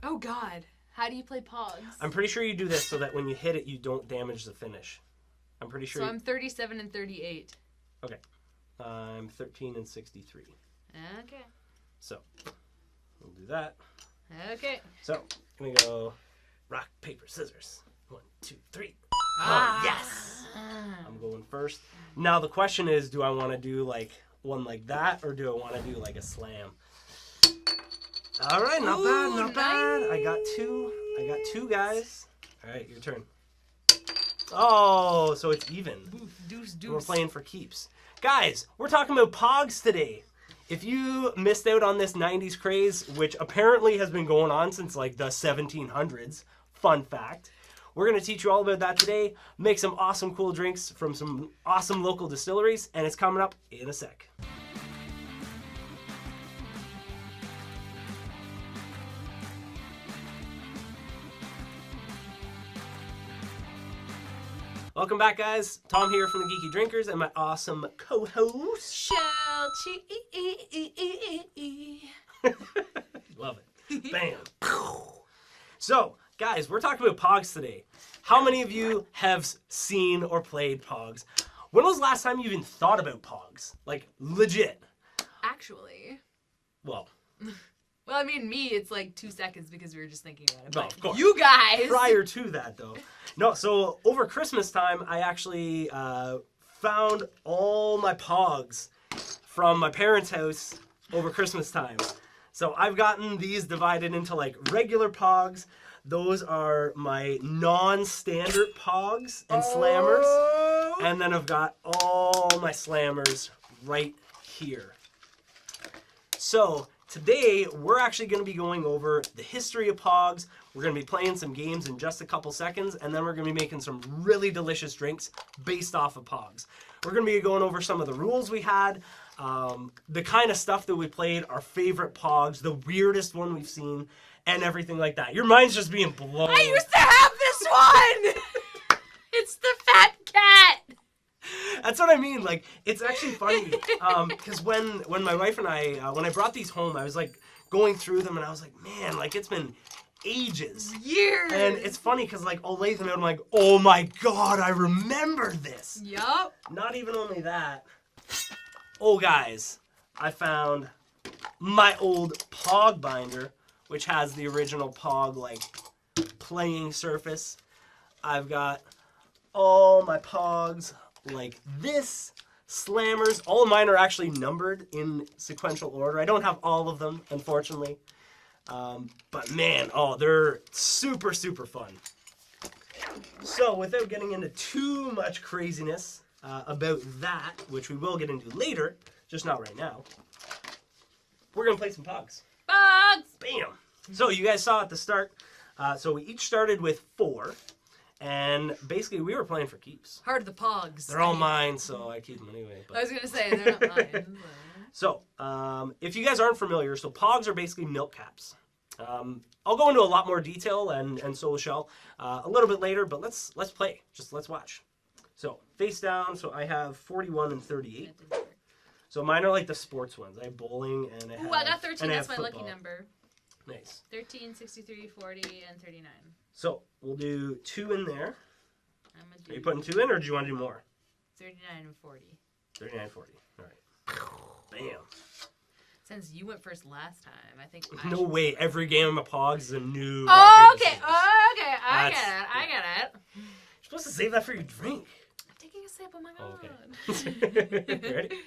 Oh, God. How do you play Pogs? I'm pretty sure you do this so that when you hit it, you don't damage the finish. I'm pretty sure. So I'm 37 and 38. Okay. I'm 13 and 63. Okay. So, we'll do that. Okay. So, I'm going to go rock, paper, scissors. 1, 2, 3. Oh, yes! I'm going first. Now, the question is, do I want to do, like, one like that, or do I want to do, like, a slam? All right, not bad, not bad. I got two guys. All right, your turn. Oh, so it's even. Deuce. We're playing for keeps. Guys, we're talking about Pogs today. If you missed out on this 90s craze, which apparently has been going on since like the 1700s, fun fact, we're going to teach you all about that today, make some awesome cool drinks from some awesome local distilleries, and it's coming up in a sec. Welcome back, guys. Tom here from the Geeky Drinkers and my awesome co-host, Shelchi. Love it. Bam. So, guys, we're talking about Pogs today. How many of you have seen or played Pogs? When was the last time you even thought about Pogs? Like, legit. Actually. Well, I mean, me, it's like 2 seconds because we were just thinking about it. no, of course. You guys! Prior to that, though. No, so over Christmas time, I actually found all my Pogs from my parents' house over Christmas time. So I've gotten these divided into like regular Pogs. Those are my non-standard Pogs and slammers. And then I've got all my slammers right here. So today, we're actually going to be going over the history of Pogs. We're going to be playing some games in just a couple seconds, and then we're going to be making some really delicious drinks based off of Pogs. We're going to be going over some of the rules we had, the kind of stuff that we played, our favorite Pogs, the weirdest one we've seen, and everything like that. Your mind's just being blown. I used to have this one! It's the fat cat! That's what I mean. Like, it's actually funny because when my wife and I, when I brought these home, I was like going through them and I was like, man, like it's been ages. Years. And it's funny because like I'll lay them out and I'm like, oh my God, I remember this. Yup. Not even only that. Oh, guys, I found my old Pog binder, which has the original Pog like playing surface. I've got all my Pogs like this, slammers. All of mine are actually numbered in sequential order. I don't have all of them, unfortunately. But man, they're super, super fun. So without getting into too much craziness about that, which we will get into later, just not right now, we're going to play some Pogs. Pogs! Bam! So you guys saw at the start, so we each started with 4. And basically, we were playing for keeps. Heart of the Pogs. They're all mine, so I keep them anyway. But. I was going to say, they're not mine. So, if you guys aren't familiar, so Pogs are basically milk caps. I'll go into a lot more detail, and so will Shell, a little bit later, but let's play. Just let's watch. So, face down, so I have 41 and 38. So mine are like the sports ones. I have bowling, and I have I got 13. That's my football. lucky number. Nice. 13, 63, 40, and 39. So, we'll do 2 in there. I'm gonna Are you putting 2 in, or do you want to do more? 39 and 40. 39 and 40. All right. Bam. Since you went first last time, I think. No way. Every game of Pogs is a new. Oh, okay. Oh, okay. I get it. You're supposed to save that for your drink. I'm taking a sip. Oh my God. Oh, okay. Ready?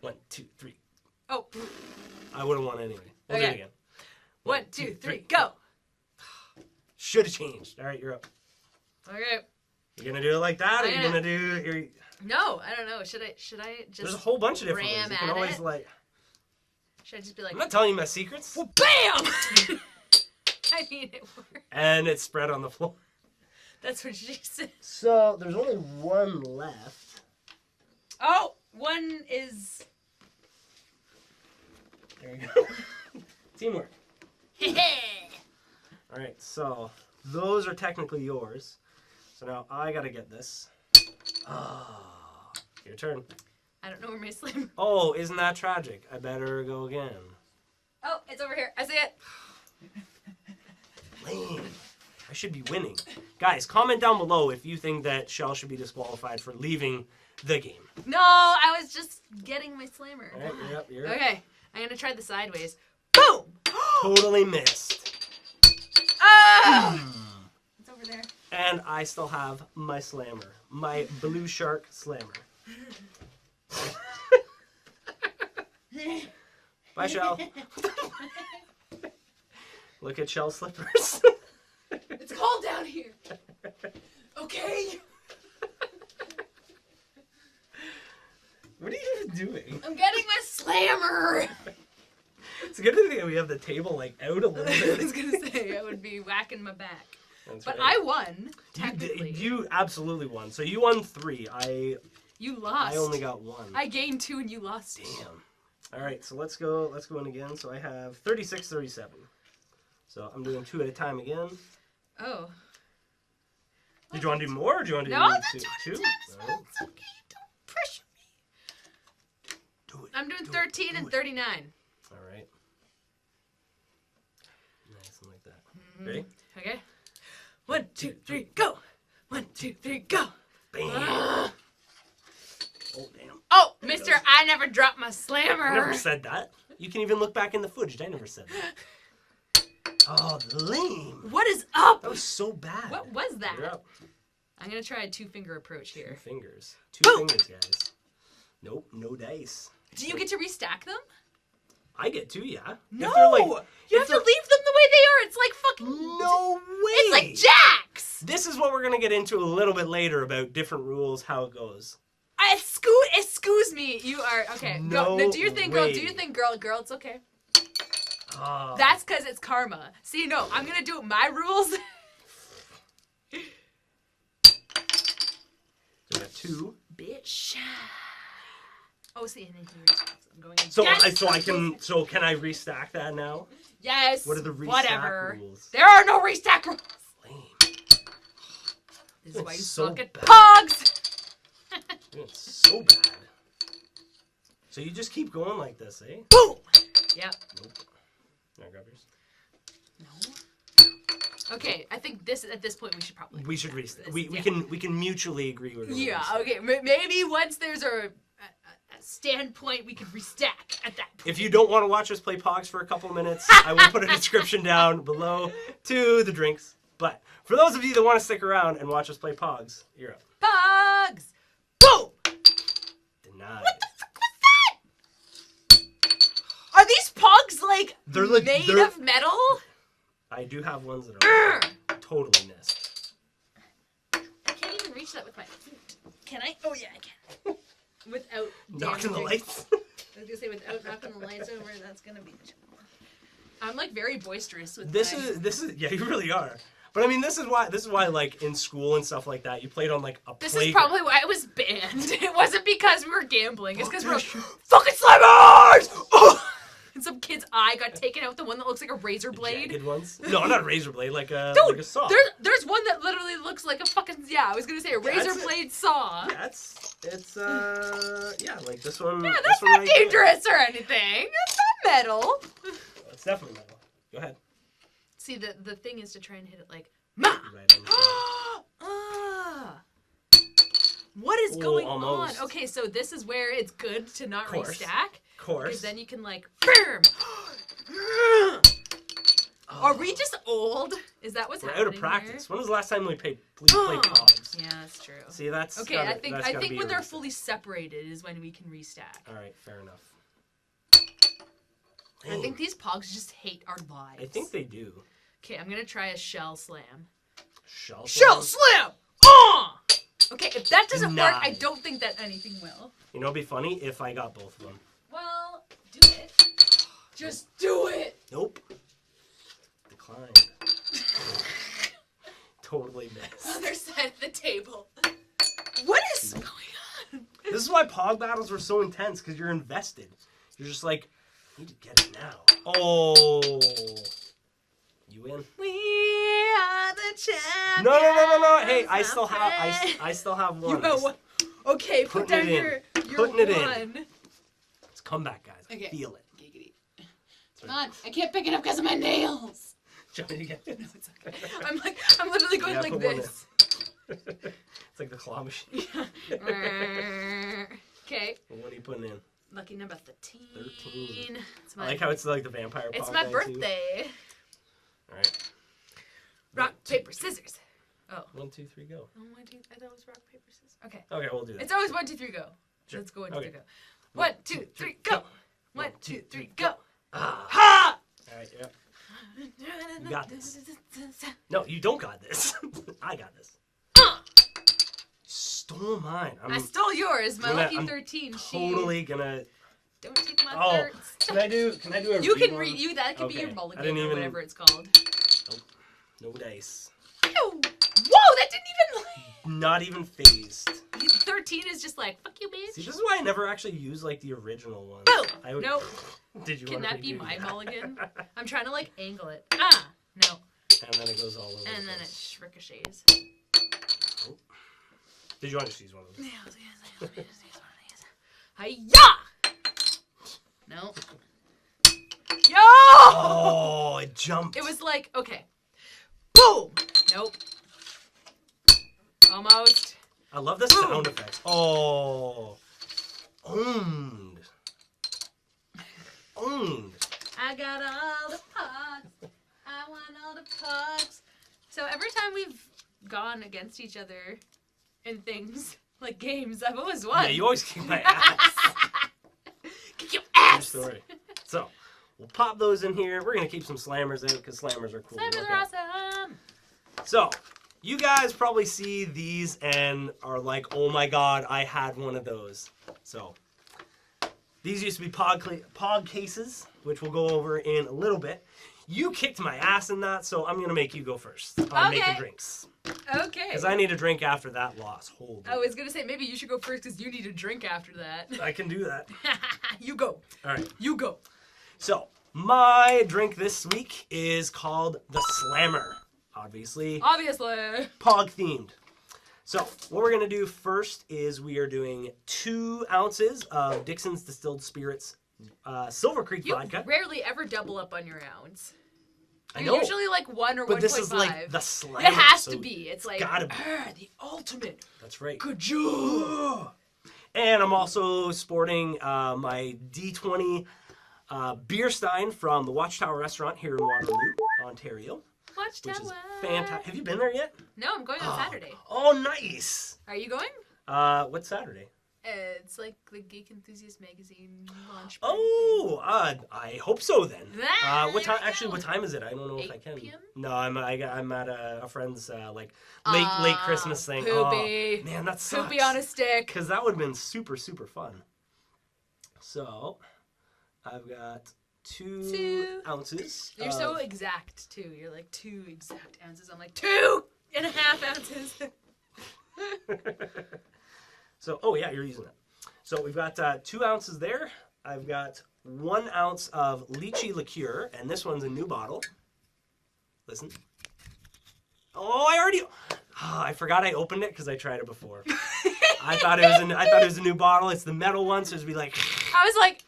1, 2, 3. Oh. I would have won anyway. We'll do it again. 1, 2, 3, go. Should have changed. All right, you're up. Okay. You gonna do it like that, or you gonna do? No, I don't know. Should I just? There's a whole bunch of different ways. ram You can at always it? like. Should I just be like? I'm not telling you my secrets. Well, bam! I mean, it worked. And it's spread on the floor. That's what she said. So there's only one left. Oh, one is. There you go. Teamwork. All right, so those are technically yours. So now I gotta get this. Oh, your turn. I don't know where my slim. Oh, isn't that tragic? I better go again. Oh, it's over here. I see it. I should be winning. Guys, comment down below if you think that Shell should be disqualified for leaving the game. No, I was just getting my slammer. All right, you're up. Okay, I'm gonna try the sideways. Boom! Totally missed. It's over there. And I still have my slammer. My blue shark slammer. Bye, Shell. Look at Shell slippers. It's cold down here. Okay. What are you doing? I'm getting my slammer. It's a good thing that we have the table like out a little I bit. was gonna say I would be whacking my back. That's But right. I won, technically. You absolutely won. So you won 3. You lost. I only got 1. I gained 2 and you lost 2. Damn. All right, so let's go in again. So I have 36, 37. So I'm doing 2 at a time again. Oh. Did you want to do more, or do you want to do No, that's 2? 2 at a time. Well, it's okay. Don't pressure me. Do it. I'm doing 13 and 39. All right. Nice, like that. Ready? Okay. 1, 2, 3, go. 1, 2, 3, go. Bam. Oh, damn. Oh, Mister, I never dropped my slammer. I never said that. You can even look back in the footage. I never said that. Oh, lame. What is up? That was so bad. What was that? You're up. I'm going to try a 2-finger approach 2 here. fingers. 2 Boom. fingers, guys. Nope, no dice. Do you get to restack them? I get 2, yeah. No! If they're like, you have to leave them the way they are. It's like fucking... No way! It's like jacks! This is what we're going to get into a little bit later about different rules, how it goes. Excuse me. You are... Okay. No no, do your thing, girl. way. Do your thing, girl. Girl, it's okay. Oh. That's because it's karma. See, no. I'm going to do my rules. So we got 2. Bitch. Oh, see, and then here's... I'm going in. So, Yes! so can I restack that now? Yes. What are the restack whatever. rules? There are no restack rules. Lame. This is why you so suck at bad. POGs. It's so bad. So you just keep going like this, eh? Boom. Yep. Nope. Now grab yours. No. Okay, I think at this point we should probably. We should restack. this. We can mutually agree with. Yeah. Okay. Maybe once there's a standpoint, we could restack at that point. If you don't want to watch us play Pogs for a couple minutes, I will put a description down below to the drinks. But for those of you that want to stick around and watch us play Pogs, you're up. POGs. Boom. Denied. What the fuck was that? Are these POGs like made of metal? I do have ones that are totally missed. I can't even reach that with my feet. Can I? Oh yeah, I can. Without knocking the damaging- lights. I was gonna say without knocking the lights over. That's gonna be. I'm like very boisterous with This is yeah, you really are. But I mean, this is why like in school and stuff like that, you played on like a This playground. is probably why it was banned. It wasn't because we were gambling. It's because we were fucking slammers. And some kid's eye got taken out. The one that looks like a razor blade. Jagged ones? No, not a razor blade. Like a Dude, like a saw. there's one that literally looks like a fucking I was gonna say a razor blade saw. Yeah, it's yeah, like this one. Yeah, this that's one not right dangerous or anything. That's not metal. There. It's definitely metal. Go ahead. See, the thing is to try and hit it like ma. Right on the side. Ah. What is going almost. on? Okay, so this is where it's good to not Course. restack. Of course. Because then you can like boom. Are we just old? Is that what's We're happening out of practice. Here? When was the last time we played Pogs? Yeah, that's true. See, that's Okay. gotta, I think that's gotta be when a they're reason. fully separated is when we can restack. All right, fair enough. I think these Pogs just hate our lives. I think they do. Okay, I'm gonna try a shell slam. Shell slam! Okay, if that doesn't work, I Denied. don't think that anything will. You know, it'd be funny if I got both of them. Well, do it. Just do it. Nope. Declined. Totally missed. Other side of the table. What is going on? This is why Pog battles were so intense, because you're invested. You're just like, I need to get it now. Oh. You win? We are the champions. No. Hey, I still have one. You know what? Okay, put Putting down it in. your Putting it in. one. It's comeback, guys. I Okay. feel it. Giggity. That's Come right. on, I can't pick it up because of my nails. Do you want me to get it? No, it's okay. I'm literally going Yeah, like put one this. It's like the claw machine. Okay. Well, what are you putting in? Lucky number 13. 13. It's I like how it's like the vampire. It's pog my guy, too. birthday. All right. Rock, paper, scissors. Oh. 1, 2, 3, go. Oh, 1, 2. I thought it was rock, paper, scissors. Okay. Okay, we'll do that. It's always 1, 2, 3, go. Sure. Let's go 1, 2, Okay. 3, go. 1, 2, 3, go. 1, 2, 3, go. Ah. Ha! All right, yeah. You got this. No, you don't got this. I got this. Stole mine. I stole yours. My lucky I'm 13. Totally gonna. Don't take my Oh, thirds. can I do a You can read read one? you. That could be Okay. your mulligan I didn't or even- whatever it's called. No dice. Ew. Whoa, that didn't even. Not even phased. 13 is just like fuck you, bitch. See, this is why I never actually use like the original one. Boom. I would, Nope. Did you Can want that to be redo my that? mulligan? I'm trying to like angle it. Ah, no. And then it goes all over. And the then place. it ricochets. Oh. Did you want to just use one of those? Yeah, let's use one of these. Hiya! No. Yo! Oh, it jumped. It was like, okay. Boom! Nope. Almost. I love the sound effects. Oh. Owned. Owned. I got all the pogs. I want all the pogs. So every time we've gone against each other in things like games, I've always won. Yeah, you always kick my ass. Kick your True ass! story. So, we'll pop those in here. We're going to keep some slammers in because slammers are cool. to Slammers look are at. awesome. So, you guys probably see these and are like, oh my god, I had one of those. So, these used to be pog cases, which we'll go over in a little bit. You kicked my ass in that, so I'm going to make you go first on making drinks. Okay. Because I need a drink after that loss. Hold I was gonna say maybe you should go first because you need a drink after that. I can do that. You go. All right. You go. So, my drink this week is called the Slammer. Obviously, Obviously. pog themed. So, what we're going to do first is we are doing 2 ounces of Dixon's Distilled Spirits Silver Creek You vodka. rarely ever double up on your ounce. I You're know. usually like 1 or 1.5. But this is like the Slammer. It has so to be. It's like gotta be. the ultimate. That's right. Good job. And I'm also sporting my D20 beer stein from the Watchtower Restaurant here in Waterloo, Ontario. Which is fantastic. Have you been there yet? No, I'm going on Saturday. Oh, nice. Are you going? What's Saturday? It's like the Geek Enthusiast magazine launch. Oh, I hope so then. What time? There we Actually, go. what time is it? I don't know if I 8 can. p.m.? No, I'm at a friend's like late Christmas thing. Poopy. Oh, man, that sucks. Poopy on a stick. Because that would have been super fun. So, I've got 2 ounces. You're so exact too. You're like 2 exact ounces. I'm like 2.5 ounces. So, oh yeah, you're using it. So we've got 2 ounces there. I've got 1 ounce of lychee liqueur, and this one's a new bottle. Listen. Oh, I forgot I opened it because I tried it before. I thought it was a new bottle. It's the metal one, so it'd be like. I was like,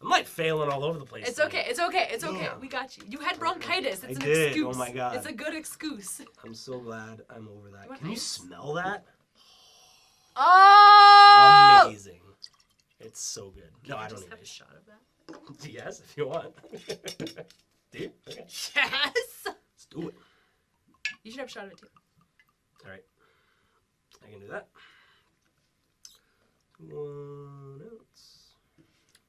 I'm like failing all over the place. it's okay. It's okay. It's okay. Damn. We got you. You had bronchitis. It's I an did. excuse. Oh my God. It's a good excuse. I'm so glad I'm over that. What Can you ice? smell that? Oh! Amazing. It's so good. No, I don't just need have a it. shot of that. Yes, if you want. Dude, okay. Yes. Let's do it. You should have a shot of it too. All right. I can do that. 1 ounce.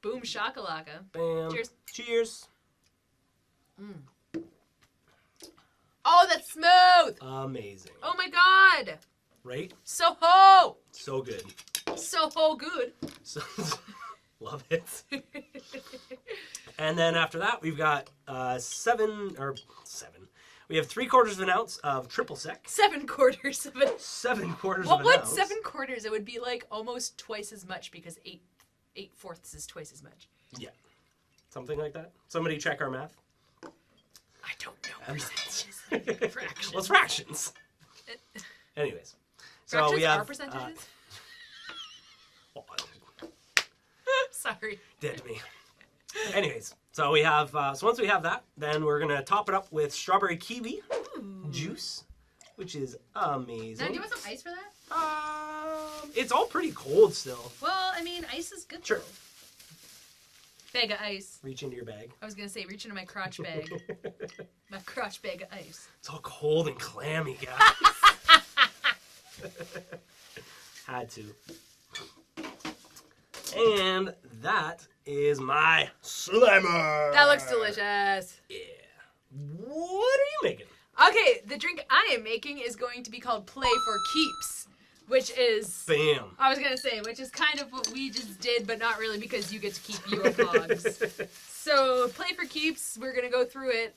Boom shakalaka. Bam. Cheers. Cheers. Oh, that's smooth. Amazing. Oh my god. Right? So-ho. So good. So-ho good. So, love it. And then after that, we've got 7. We have 3/4 of an ounce of triple sec. 7/4 of it. 7/4 of What an would ounce. 7/4? It would be like almost twice as much because 8/4 is twice as much. Yeah. Something like that. Somebody check our math. I don't know percentages. Fractions. Well, it's fractions. Anyways. So Fractions we have are percentages? oh, Sorry. dead to me. Anyways, So we have, so once we have that, then we're gonna top it up with strawberry kiwi juice, which is amazing. Now, do you want some ice for that? It's all pretty cold still. Well, I mean, ice is good. Sure. Though. Bag of ice. Reach into your bag. I was gonna say, reach into my crotch bag. My crotch bag of ice. It's all cold and clammy, guys. Had to. And that is my slammer. That looks delicious. Yeah. What are you making? Okay, the drink I am making is going to be called Play for Keeps, which is... Bam. I was going to say, which is kind of what we just did, but not really because you get to keep your pogs. So, Play for Keeps, we're going to go through it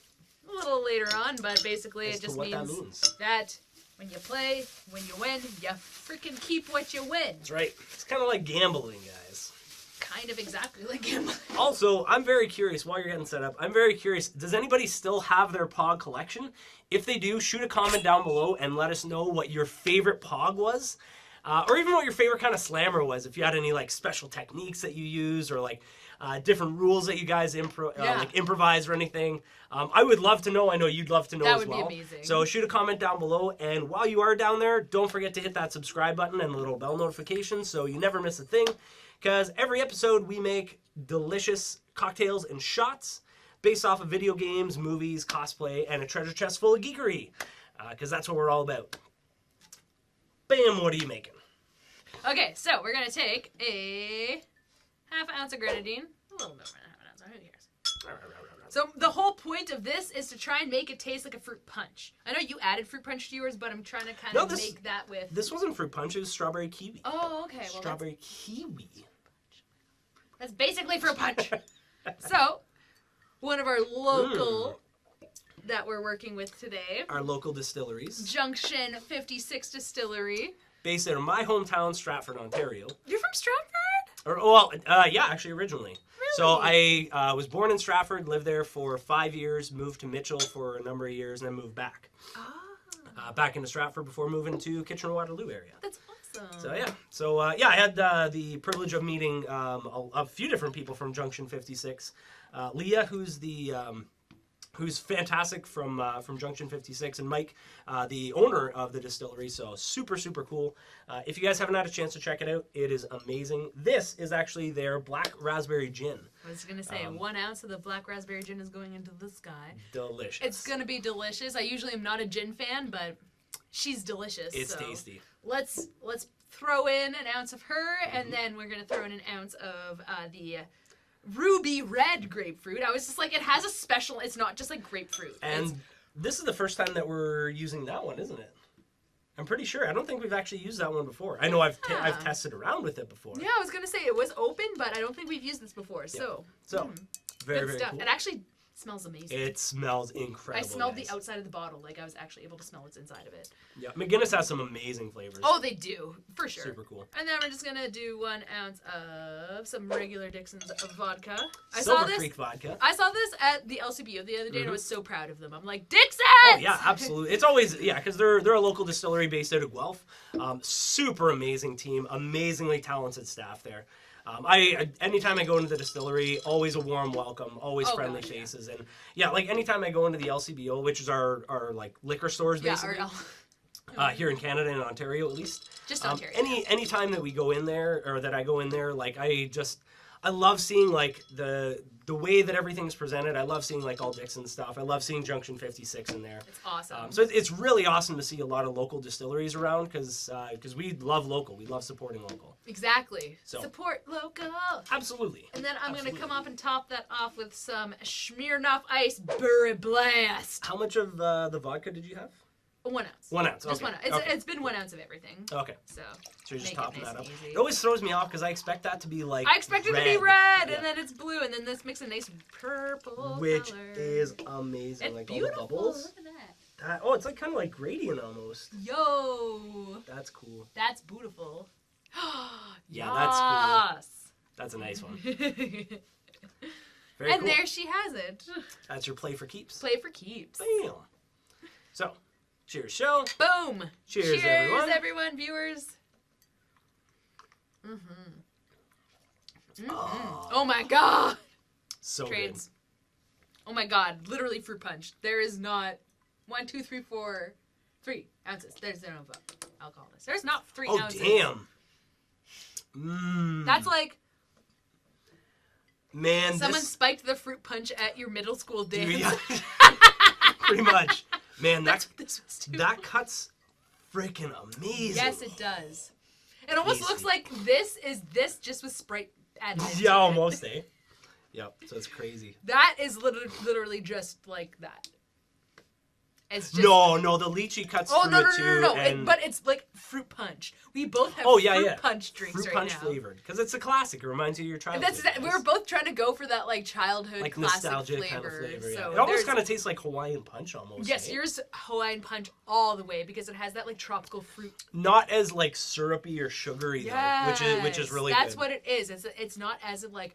a little later on, but basically it just means that when you play, when you win, you freaking keep what you win. That's right. It's kind of like gambling, guys. Kind of exactly like gambling. Also, I'm very curious, while you're getting set up, I'm very curious, does anybody still have their POG collection? If they do, shoot a comment down below and let us know what your favorite POG was. Or even what your favorite kind of slammer was. If you had any like special techniques that you use, or like different rules that you guys like improvise or anything. I would love to know. I know you'd love to know as well. That would be amazing. So shoot a comment down below. And while you are down there, don't forget to hit that subscribe button and the little bell notification so you never miss a thing. Because every episode we make delicious cocktails and shots based off of video games, movies, cosplay, and a treasure chest full of geekery. Because that's what we're all about. Bam, what are you making? Okay, so we're going to take a half ounce of grenadine. A little bit more than half an ounce. Who cares? So the whole point of this is to try and make it taste like a fruit punch. I know you added fruit punch to yours, but I'm trying to kind of make that with... This wasn't fruit punch, it was strawberry kiwi. Oh, okay. Well, strawberry kiwi. That's basically fruit punch. So, one of our local that we're working with today. Our local distilleries. Junction 56 Distillery. Based out of my hometown, Stratford, Ontario. You're from Stratford? Yeah, actually, originally. Really? So I was born in Stratford, lived there for 5 years, moved to Mitchell for a number of years, and then moved back. Back into Stratford before moving to Kitchener-Waterloo area. That's awesome. So yeah, I had the privilege of meeting a few different people from Junction 56. Leah, who's fantastic from Junction 56, and Mike, the owner of the distillery. So super, super cool. If you guys haven't had a chance to check it out, it is amazing. This is actually their black raspberry gin. I was going to say, 1 ounce of the black raspberry gin is going into this guy. Delicious. It's going to be delicious. I usually am not a gin fan, but she's delicious. It's tasty. Let's throw in an ounce of her, and then we're going to throw in an ounce of the ruby red grapefruit. I was just like, it has a special, it's not just like grapefruit. And this is the first time that we're using that one, isn't it? I'm pretty sure. I don't think we've actually used that one before. I know I've tested around with it before. Yeah, I was going to say it was open, but I don't think we've used this before. So very, good very stuff. cool. It actually smells amazing. It smells incredible. I smelled the outside of the bottle, like I was actually able to smell what's inside of it. Yeah, McGinnis has some amazing flavors. Oh, they do, for sure. Super cool. And then we're just gonna do 1 ounce of some regular Dixon's vodka. Silver Creek vodka. I saw this at the LCBO the other day, and I was so proud of them. I'm like, Dixon! Oh yeah, absolutely. It's always because they're a local distillery based out of Guelph. Super amazing team, amazingly talented staff there. Anytime I go into the distillery, always a warm welcome, always friendly faces, and like anytime I go into the LCBO, which is our like liquor stores basically, here in Canada and Ontario at least. Just Ontario. Any time that we go in there, or that I go in there, like I love seeing like the way that everything's presented. I love seeing like all Dixon stuff. I love seeing Junction 56 in there. It's awesome. So it's really awesome to see a lot of local distilleries around because we love local. We love supporting local. Exactly. So, support local. Absolutely. And then I'm going to come up and top that off with some Smirnoff Ice Berry Blast. How much of the vodka did you have? 1 ounce. 1 ounce. Just okay. 1 ounce. It's been 1 ounce of everything. Okay. So you're just topping that up. Easy. It always throws me off because I expect that to be like I expect it to be red, and then it's blue, and then this makes a nice purple which color. is amazing. It's like beautiful. all the bubbles. Look at that. Oh, it's like kind of like gradient almost. Yo. That's cool. That's beautiful. Yeah, that's cool. That's a nice one. Very and cool. there she has it. That's your play for keeps. Play for keeps. Bam. So, cheers, show. Boom. Cheers, everyone, viewers. Oh, Oh my God. so Trades. Oh my god, literally fruit punch. There is not 1, 2, 3, 4, 3 ounces. There's no alcohol in this. There's not 3 ounces. Oh, damn. That's like... Man, someone spiked the fruit punch at your middle school dance. Dude, yeah. Pretty much. Man, that cuts freaking amazing. Yes, it does. It almost looks like this just with Sprite added into Yeah, it. almost, eh? Yep, so it's crazy. That is literally just like that. It's just... No, the lychee cuts through it too. No. But it's like fruit punch. We both have fruit punch drinks fruit right punch now. flavored. Because it's a classic. It reminds you of your childhood. We were both trying to go for that like childhood like classic nostalgic flavor. kind of flavor. So it almost kind of tastes like Hawaiian punch almost. Yes, eh? yours Hawaiian punch all the way because it has that like tropical fruit. Not as like syrupy or sugary though, which is really That's good. what it is. It's not as of like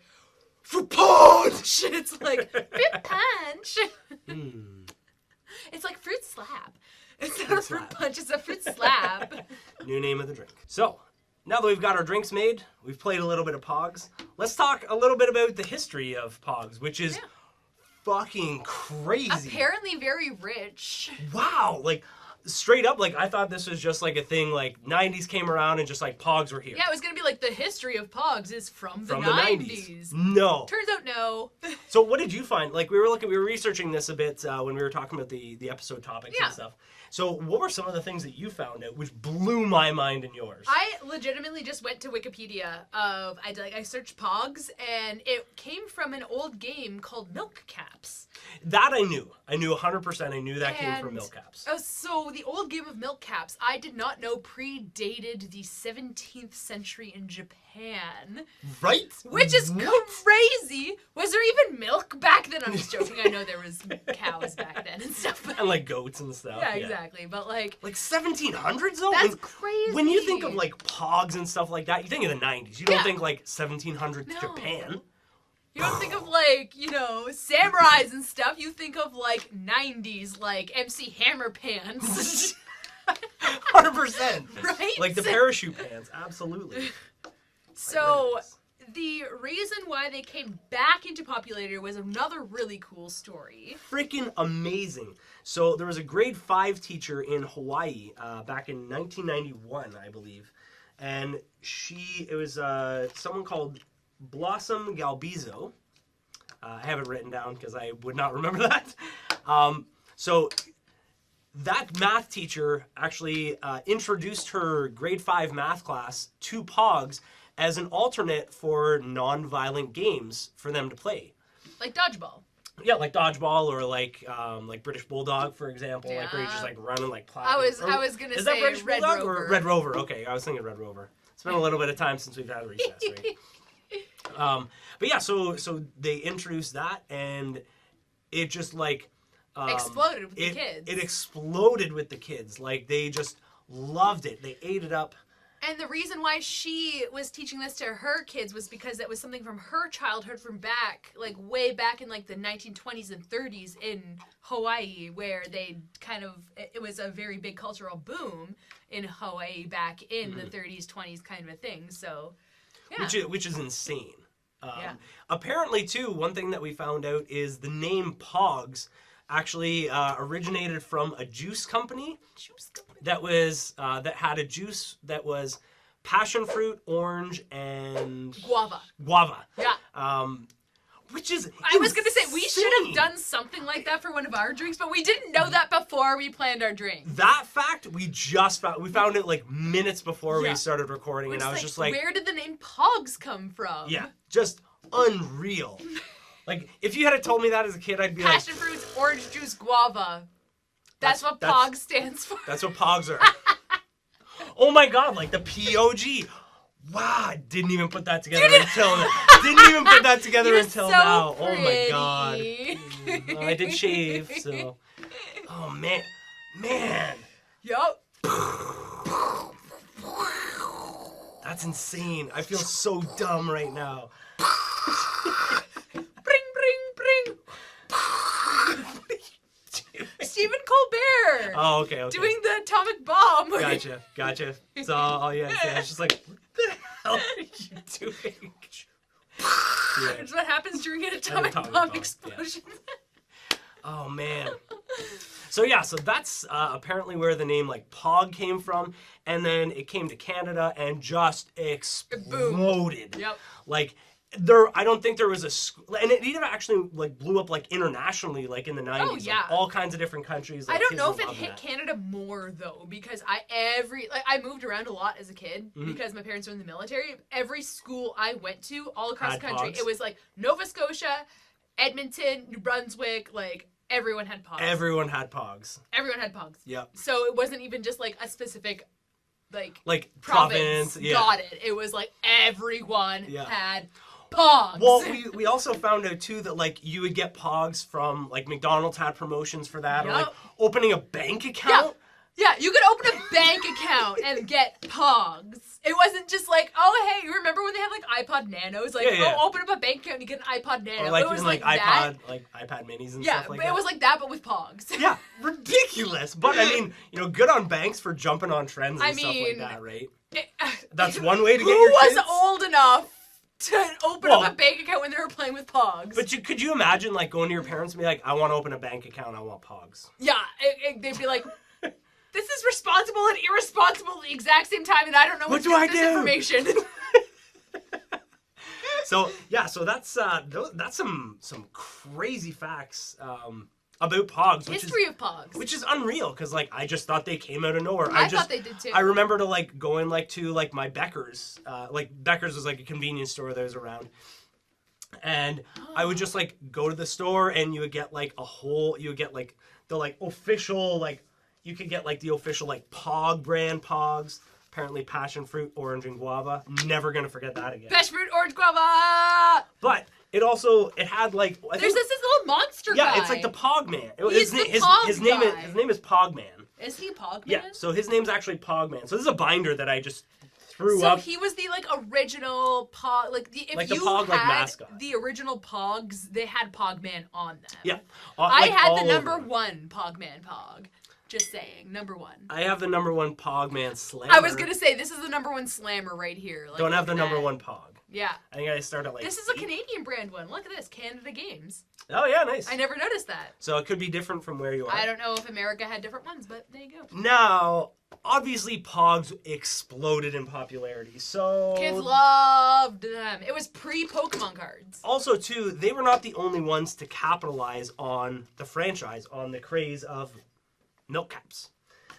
fruit punch. It's like fruit punch. It's like fruit slap. It's not a fruit punch, it's a fruit slap. New name of the drink. So, now that we've got our drinks made, we've played a little bit of POGs, let's talk a little bit about the history of POGs, which is fucking crazy. Apparently very rich. Wow, like, straight up, like, I thought this was just like a thing, like, 90s came around and just like POGs were here. Yeah, it was gonna be like the history of POGs is from the 90s. No. Turns out no. So what did you find? Like, we were researching this a bit when we were talking about the episode topics and stuff. So what were some of the things that you found out which blew my mind and yours? I legitimately just went to Wikipedia I searched POGs and it came from an old game called Milk Caps. That I knew. I knew 100%. I knew that came from Milk Caps. So the old game of Milk Caps, I did not know predated the 17th century in Japan. Right? Which is crazy. Was there even milk back then? I'm just joking. I know there was cows back then and stuff. But... and like goats and stuff. Yeah, exactly. But like 1700s though? That's crazy. When you think of like POGs and stuff like that, you think of the 90s. You don't think like 1700s Japan. You don't think of like, samurais and stuff. You think of like 90s, like MC Hammer pants. 100%. Right? Like the parachute pants. Absolutely. So the reason why they came back into popularity was another really cool story. Freaking amazing. So there was a grade 5 teacher in Hawaii back in 1991, I believe. And it was someone called Blossom Galbizo. I have it written down because I would not remember that. So that math teacher actually introduced her grade 5 math class to POGs as an alternate for non-violent games for them to play. Like dodgeball. Yeah, like dodgeball or like British Bulldog, for example. Yeah. Like where you're just like running like I was gonna say that British Red Bulldog Rover. or Red Rover? Okay, I was thinking Red Rover. It's been a little bit of time since we've had recess, right? But yeah, so they introduced that and it just like exploded with the kids. It exploded with the kids. Like they just loved it. They ate it up. And the reason why she was teaching this to her kids was because it was something from her childhood from way back in like the 1920s and 30s in Hawaii, where it was a very big cultural boom in Hawaii back in the 30s, 20s kind of a thing. So, yeah. Which is insane. Apparently, too, one thing that we found out is the name POGs actually originated from a juice company that had a juice that was passion fruit, orange, and guava. Yeah. Which is I was gonna say we should have done something like that for one of our drinks, but we didn't know that before we planned our drink. That fact we found it like minutes before we started recording, and I was just like, where did the name POGs come from? Yeah, just unreal. Like, if you had told me that as a kid, I'd be like... Passion fruits, orange juice, guava. That's what POG stands for. That's what POGs are. Oh my god, like the POG. Wow, I didn't even put that together until now. Didn't even put that together until now. Pretty. Oh my god. I did shave, so... Oh, man. Man. Yup. That's insane. I feel so dumb right now. Stephen Colbert. Oh, okay. Doing the atomic bomb. Gotcha. So, it's just like, what the hell are you doing? It's what happens during an atomic bomb explosion. Oh man. So yeah, so that's apparently where the name like Pog came from, and then it came to Canada and just exploded. Boom. Yep. Like I don't think there was and it even actually like blew up like internationally, like in the 90s. Oh yeah. Like, all kinds of different countries. Like, I don't know if kids it were hit loving Canada more though, because I moved around a lot as a kid because my parents were in the military. Every school I went to all across Had the country, pogs? it was like Nova Scotia, Edmonton, New Brunswick, like everyone had pogs. Everyone had Pogs. Everyone had pogs. Yep. So it wasn't even just like a specific like province yeah. got it. It was like everyone Yeah. had pogs. Well, we also found out too that like you would get Pogs from like McDonald's had promotions for that, or like opening a bank account. Yeah, you could open a bank account and get pogs. It wasn't just like, oh hey, you remember when they had like iPod Nanos? Like, Yeah. oh, open up a bank account and you get an iPod Nano. Or like it was even like iPod, that. like iPad minis and Yeah, stuff like but that. it was like that, but with pogs. Yeah, ridiculous. But I mean, good on banks for jumping on trends and stuff like that, right? That's one way to get your kids. Who was old enough to open up a bank account when they were playing with pogs? But could you imagine like going to your parents and be like, I want to open a bank account, I want Pogs. Yeah, they'd be like, this is responsible and irresponsible at the exact same time, and I don't know what to do with this information. So yeah, so that's some crazy facts about Pogs. History of Pogs, which is unreal because like I just thought they came out of nowhere. I thought they did too. I remember to like going like to like my Becker's. Like Becker's was like a convenience store that was around. And I would just like go to the store and you would get like you would get like the like official like. You could get like the official like Pog brand Pogs. Apparently passion fruit, orange, and guava. Never gonna forget that again. Passion fruit, orange, guava! But it had like there's this little monster guy. Yeah, it's like the Pog Man. He's the Pog his guy. His name is Pog Man. Is he Pog Man? Yeah, so his name's actually Pog Man. So this is a binder that I just threw so up. So he was the like original Pog, like if the you Pog, had like, mascot. The original Pogs, they had Pog Man on them. Yeah, I had the number 1 Pog Man Pog. Just saying, number 1. I have the number 1 Pog Man Slammer. I was gonna say this is the number 1 Slammer right here. Like, don't have the number 1 Pog. Yeah. I think I started like. This is a Canadian brand one. Look at this, Canada Games. Oh yeah, nice. I never noticed that. So it could be different from where you are. I don't know if America had different ones, but there you go. Now, obviously, Pogs exploded in popularity. So kids loved them. It was pre-Pokemon cards. Also, too, they were not the only ones to capitalize on the franchise, on the craze of milk caps.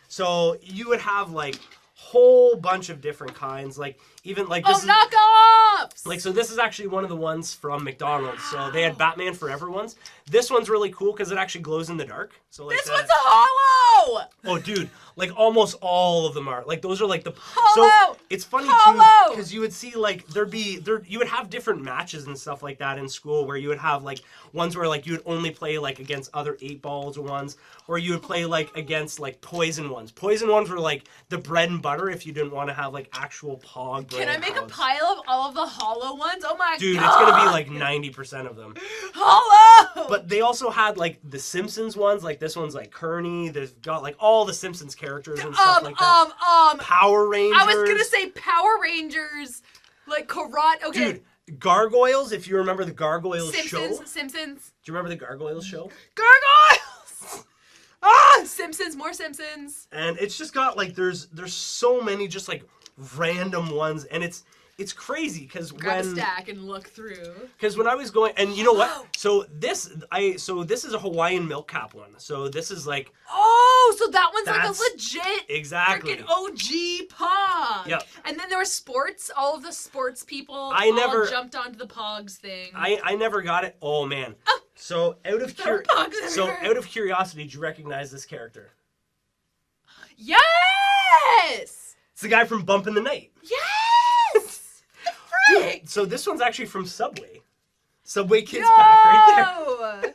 So you would have like whole bunch of different kinds, like even like this knockoffs. Like so, this is actually one of the ones from McDonald's. So they had Batman Forever ones. This one's really cool because it actually glows in the dark. So like this one's a hollow. Oh, dude, like almost all of them are like those are like the hollow. So it's funny too because you would see like you would have different matches and stuff like that in school where you would have like ones where like you would only play like against other 8-balls ones, or you would play like against like poison ones. Poison ones were like the bread and butter if you didn't want to have like actual Pog. Can I make a pile of all of the hollow ones? Oh my god, dude, it's gonna be like 90% of them. Hollow. But they also had like the Simpsons ones, like this one's like Kearney. There's got like all the Simpsons characters and stuff like that. Power Rangers. I was gonna say Power Rangers, like karate. Okay. Dude, Gargoyles. If you remember the Gargoyles show. Simpsons. Do you remember the Gargoyles show? Gargoyles. Simpsons. More Simpsons. And it's just got like there's so many just like random ones, and it's crazy because grab a stack and look through. Because when I was going, and you know what? So this is a Hawaiian milk cap one. So this is like so that one's like a legit exactly freaking OG Pog. Yep. And then there was sports. All of the sports people all jumped onto the Pogs thing. I never got it. Oh man. Oh, so out of curiosity, did you recognize this character? Yes. It's the guy from Bump in the Night. Yes. Dude, so this one's actually from Subway. Subway Kids Pack right there.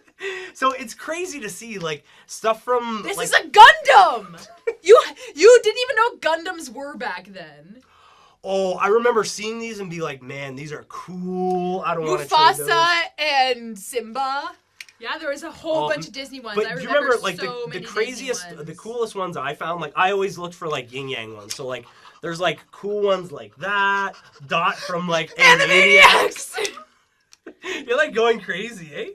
So it's crazy to see like stuff from. This is a Gundam. You didn't even know Gundams were back then. Oh, I remember seeing these and be like, man, these are cool. I don't want to trade those. Mufasa and Simba. Yeah, there was a whole bunch of Disney ones. But I do you remember like so the craziest, the coolest ones I found? Like I always looked for like yin yang ones. So like there's like cool ones like that. Dot from like Animaniacs. You're like going crazy, eh?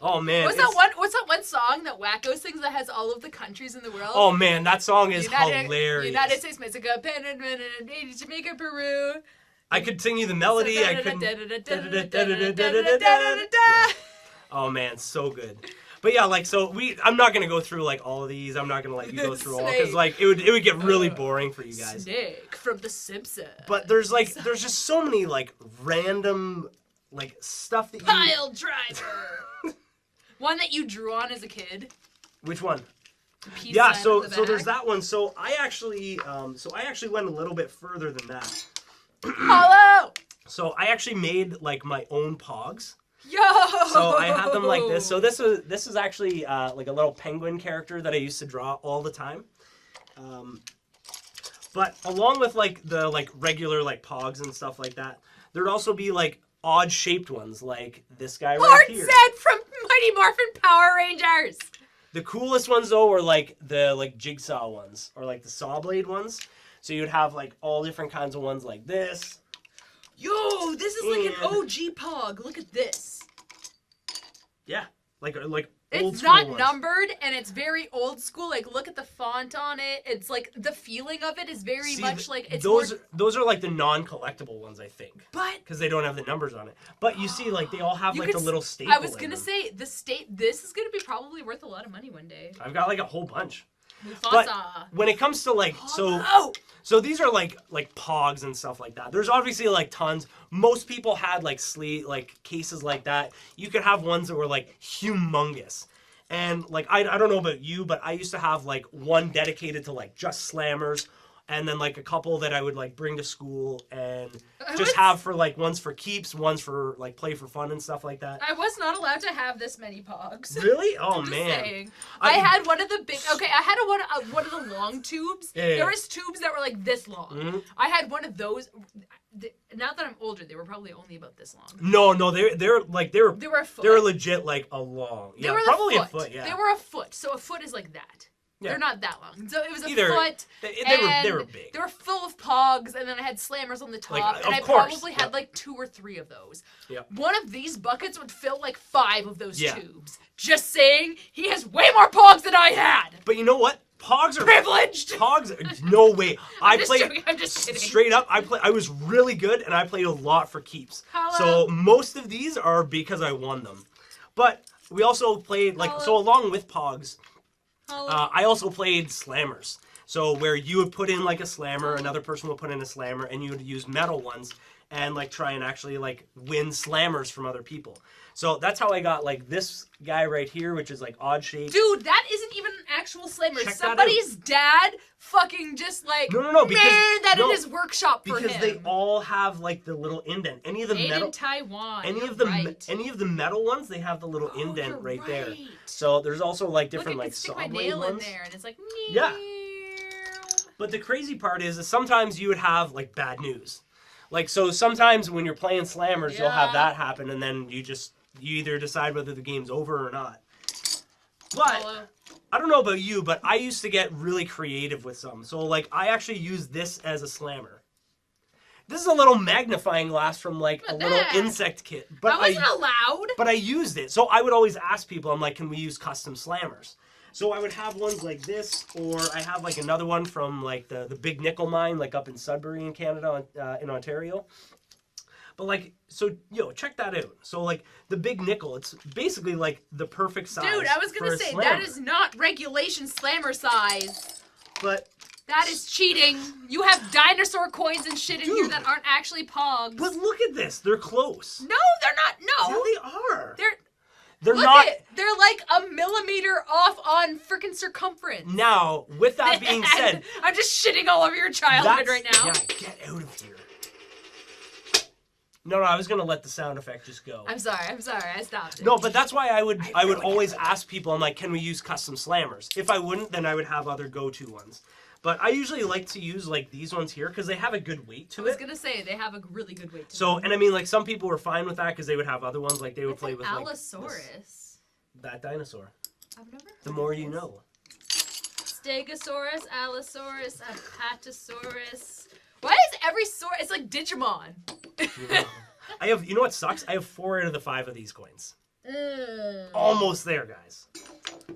Oh man. What's that one song that Wacko sings that has all of the countries in the world? Oh man, that song is hilarious. United States, Mexico, Jamaica, Peru. I could sing you the melody. I couldn't. Oh man, so good. But yeah, like so I'm not gonna go through like all of these. I'm not gonna let you go through all because like it would get really boring for you guys. Snake from The Simpsons. But there's just so many like random like stuff that you. Pile driver. One that you drew on as a kid. Which one? Yeah, so there's that one. So I actually went a little bit further than that. Hollow. So I actually made like my own pogs. Yo! So I had them like this. So this is actually like a little penguin character that I used to draw all the time. But along with like the like regular like pogs and stuff like that, there'd also be like odd shaped ones like this guy right here. Set from Mighty Morphin Power Rangers. The coolest ones though were like the like jigsaw ones or like the saw blade ones. So you'd have like all different kinds of ones like this. Yo, this is like an OG Pog. Look at this. Yeah, like it's not numbered and it's very old school. Like look at the font on it. It's like the feeling of it is very much like it's those are like the non-collectible ones, I think. But because they don't have the numbers on it. But you see, like they all have like the little staple. I was gonna say this is gonna be probably worth a lot of money one day. I've got like a whole bunch. Mufasa. But when it comes to like so these are like pogs and stuff like that. There's obviously like tons. Most people had like cases like that. You could have ones that were like humongous. And like I don't know about you, but I used to have like one dedicated to like just slammers, and then like a couple that I would like bring to school and just have for like ones for keeps, ones for like play for fun and stuff like that. I was not allowed to have this many pogs. Really? Oh I'm man. Just saying. I had one of the big. Okay, I had one of the long tubes. Yeah. There was tubes that were like this long. Mm-hmm. I had one of those. Now that I'm older, they were probably only about this long. No, they were a foot. They were legit like a long. They were probably a foot. Yeah. They were a foot. So a foot is like that. Yeah. They're not that long. So it was a foot. They were big. They were full of pogs, and then I had slammers on the top, Like, and I probably had like 2 or 3 of those. Yep. One of these buckets would fill like 5 of those Yeah. tubes. Just saying, he has way more pogs than I had. But you know what? Pogs are privileged. Pogs, no way. I'm just kidding. Straight up. I was really good, and I played a lot for keeps. Hello. So most of these are because I won them. But we also played so along with Pogs. I also played slammers. So where you would put in like a slammer, another person would put in a slammer, and you would use metal ones and like try and actually like win slammers from other people. So that's how I got like this guy right here, which is like odd shaped. Dude, that isn't even an actual slammer. Check Somebody's dad fucking just like no, because that in his workshop for him. Because they all have like the little indent. Any of the Made in Taiwan. Any of the metal ones, they have the little indent right there. So there's also like different like saw blade ones. Stick my nail in there and it's like yeah. But the crazy part is sometimes you would have like bad news. Like so sometimes when you're playing slammers, you'll have that happen, and then you either decide whether the game's over or not. But I don't know about you, but I used to get really creative with some. So like I actually use this as a slammer. This is a little magnifying glass from like a little insect kit. But that wasn't allowed. But I used it. So I would always ask people, I'm like, can we use custom slammers? So I would have ones like this, or I have like another one from like the big nickel mine, like up in Sudbury in Canada, in Ontario. But like, so check that out. So like the big nickel, it's basically like the perfect size. Dude, I was gonna say that is not regulation slammer size. But that is cheating. You have dinosaur coins and shit in here that aren't actually pogs. But look at this, they're close. No, they're not. No, yeah, they are. They're not. They're like a millimeter off on freaking circumference. Now, with that being said, I'm just shitting all over your childhood right now. Yeah, get out of here. No, I was gonna let the sound effect just go. I'm sorry, I stopped it. No, but that's why I would always ask people, I'm like, can we use custom slammers? If I wouldn't, then I would have other go-to ones. But I usually like to use like these ones here because they have a good weight to it. I was gonna say they have a really good weight to them. And I mean, like some people were fine with that because they would have other ones, like they would play with Allosaurus. That dinosaur. I've never heard the more you know. Stegosaurus, Allosaurus, Apatosaurus. Why is every sword? It's like Digimon. I have. You know what sucks? I have 4 out of the 5 of these coins. Almost there, guys.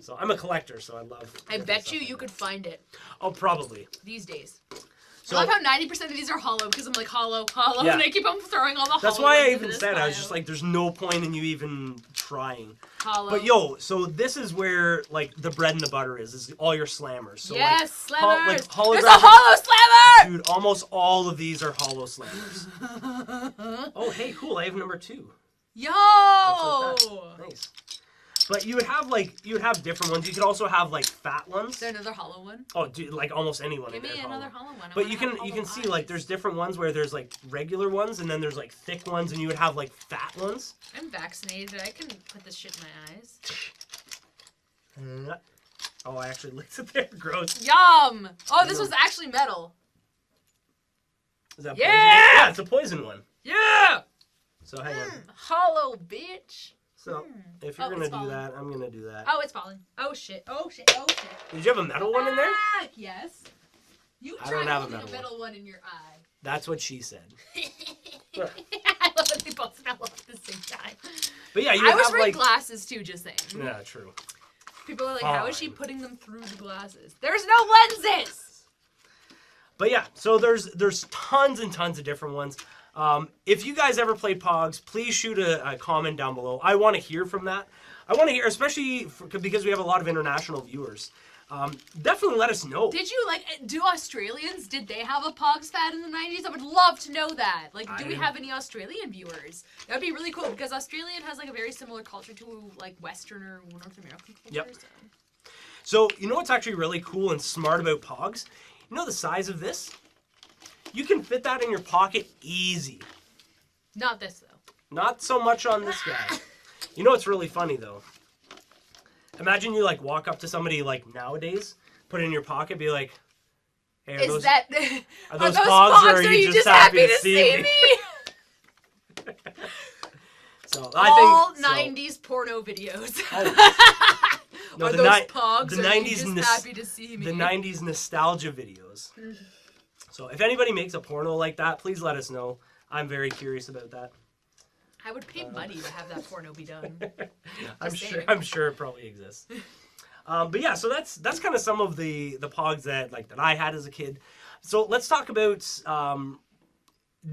So I'm a collector, so I love. I bet you could find it. Oh, probably. These days. So, I love how 90% of these are hollow because I'm like hollow, yeah. and I keep on throwing all the hollow. That's why I ones even into said this I was pile. just like, there's no point in you even trying. Hollow. But yo, so this is where like the bread and the butter is all your slammers. So yes, like, slammers. holographic, There's a hollow slammer. Dude, almost all of these are hollow slammers. Oh, hey, cool. I have number 2. Yo. Nice. But you would have different ones. You could also have like fat ones. Is there another hollow one? Oh, dude, like almost any one. Give me another hollow one. But you can see like there's different ones where there's like regular ones and then there's like thick ones and you would have like fat ones. I'm vaccinated. I can put this shit in my eyes. Oh, I actually licked it there. Gross. Yum! Oh, this was actually metal. Is that Yeah! poison? Yeah, it's a poison one. Yeah! So hang on. Hollow, bitch. So if you're gonna do that, I'm gonna do that. Oh, it's falling. Oh shit. Oh shit. Oh shit. Did you have a metal one in there? Yes. You I tried don't have a holding metal a metal one in your eye. That's what she said. I love that they both fell off at the same time. But yeah, you I would was have wearing like glasses too, just saying. yeah, true. People are like, how is she Fine. putting them through the glasses? There's no lenses! But yeah, so there's tons and tons of different ones. If you guys ever played Pogs, please shoot a comment down below. I want to hear from that. I want to hear, especially because we have a lot of international viewers. Definitely let us know. Did you, do Australians, did they have a Pogs fad in the 90s? I would love to know that. Like, do we have any Australian viewers? That would be really cool, because Australian has, a very similar culture to, Western or North American culture. Yep. So, you know what's actually really cool and smart about Pogs? You know the size of this? You can fit that in your pocket easy. Not this, though. Not so much on this guy. You know what's really funny, though? Imagine you, walk up to somebody, nowadays, put it in your pocket, be like, hey, are those Pogs, or are you just happy to see me? So, All 90s porno videos. No, are the those Pogs, the or 90s are you just happy to see me? The 90s nostalgia videos. So if anybody makes a porno like that, please let us know. I'm very curious about that. I would pay money to have that porno be done. I'm sure it probably exists. But yeah, so that's kind of some of the Pogs that I had as a kid. So let's talk about